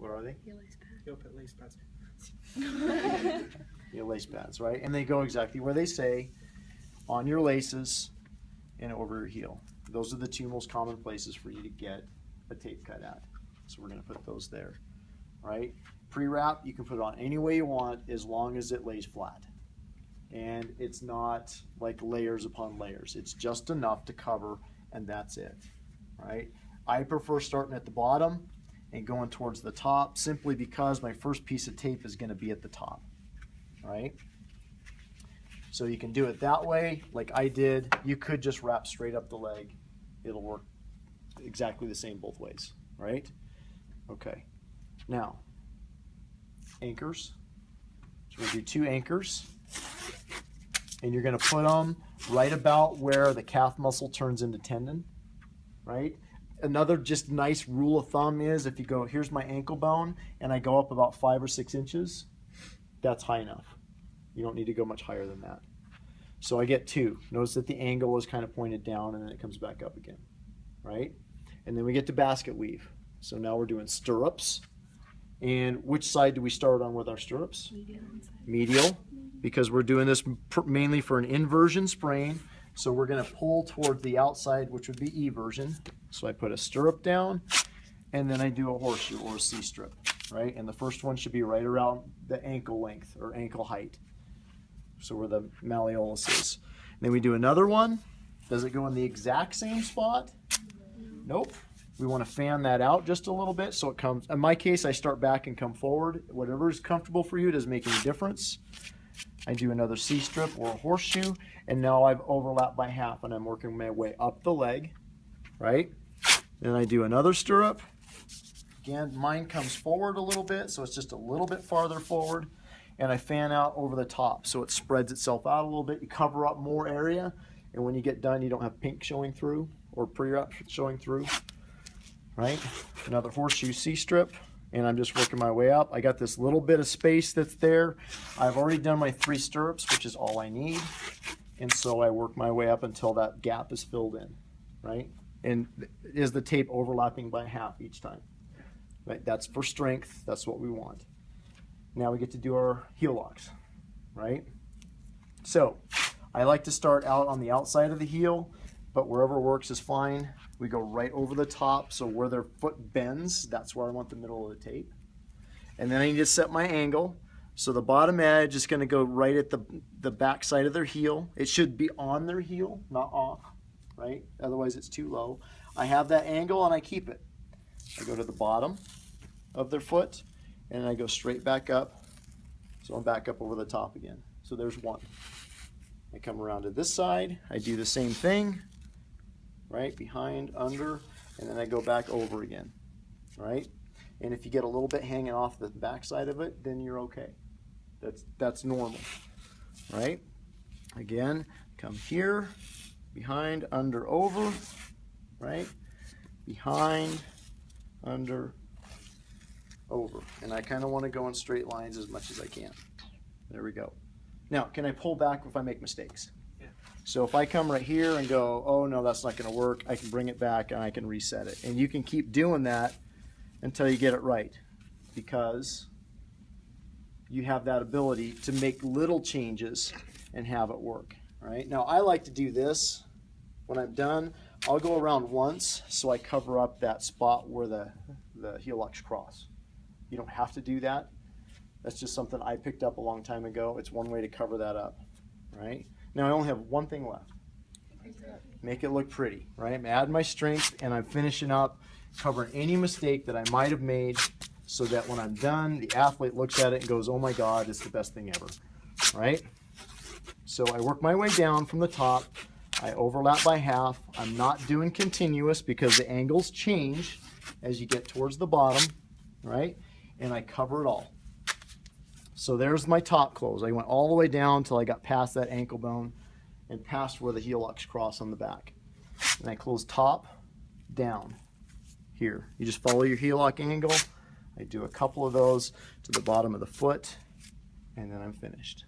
What are they? Heel pit lace pads. Heel lace pads, right? And they go exactly where they say, on your laces and over your heel. Those are the two most common places for you to get a tape cut at. So we're going to put those there, right? Pre-wrap, you can put it on any way you want as long as it lays flat. And it's not like layers upon layers. It's just enough to cover, and that's it, right? I prefer starting at the bottom and going towards the top simply because my first piece of tape is going to be at the top, right? So you can do it that way like I did. You could just wrap straight up the leg. It'll work exactly the same both ways, right? Okay. Now, anchors. So we'll do 2 anchors. And you're going to put them right about where the calf muscle turns into tendon, right? Another just nice rule of thumb is if you go, here's my ankle bone, and I go up about 5 or 6 inches, that's high enough. You don't need to go much higher than that. So I get 2. Notice that the angle is kind of pointed down and then it comes back up again, right? And then we get to basket weave. So now we're doing stirrups. And which side do we start on with our stirrups? Medial, because we're doing this mainly for an inversion sprain. So we're going to pull toward the outside, which would be eversion. So I put a stirrup down, and then I do a horseshoe or a C-strip, right? And the first one should be right around the ankle length or ankle height. So where the malleolus is. And then we do another one. Does it go in the exact same spot? Nope. We want to fan that out just a little bit so it comes. In my case, I start back and come forward. Whatever is comfortable for you, doesn't make any difference. I do another C-strip or a horseshoe, and now I've overlapped by half and I'm working my way up the leg, right? Then I do another stirrup. Again, mine comes forward a little bit, so it's just a little bit farther forward, and I fan out over the top so it spreads itself out a little bit. You cover up more area, and when you get done, you don't have pink showing through or pre-wrap showing through, right? Another horseshoe C-strip. And I'm just working my way up. I got this little bit of space that's there. I've already done my 3 stirrups, which is all I need. And so I work my way up until that gap is filled in, right? And is the tape overlapping by half each time, right? That's for strength. That's what we want. Now we get to do our heel locks, right? So I like to start out on the outside of the heel, but wherever works is fine. We go right over the top, so where their foot bends, that's where I want the middle of the tape. And then I need to set my angle. So the bottom edge is going to go right at the back side of their heel. It should be on their heel, not off, right? Otherwise it's too low. I have that angle and I keep it. I go to the bottom of their foot and I go straight back up. So I'm back up over the top again. So there's one. I come around to this side. I do the same thing. Right, behind, under, and then I go back over again, right? And if you get a little bit hanging off the back side of it, then you're okay. That's normal, right? Again, come here, behind, under, over, right? Behind, under, over. And I kind of want to go in straight lines as much as I can. There we go. Now, can I pull back if I make mistakes? So if I come right here and go, oh no, that's not going to work, I can bring it back and I can reset it. And you can keep doing that until you get it right, because you have that ability to make little changes and have it work, right? Now I like to do this. When I'm done, I'll go around once so I cover up that spot where the heel locks cross. You don't have to do that. That's just something I picked up a long time ago. It's one way to cover that up, right? Now I only have one thing left. Make it look pretty, right? I'm adding my strength and I'm finishing up, covering any mistake that I might have made so that when I'm done, the athlete looks at it and goes, oh my God, it's the best thing ever, right? So I work my way down from the top. I overlap by half. I'm not doing continuous because the angles change as you get towards the bottom, right? And I cover it all. So there's my top close. I went all the way down until I got past that ankle bone and past where the heel locks cross on the back. And I close top, down, here. You just follow your heel lock angle. I do a couple of those to the bottom of the foot, and then I'm finished.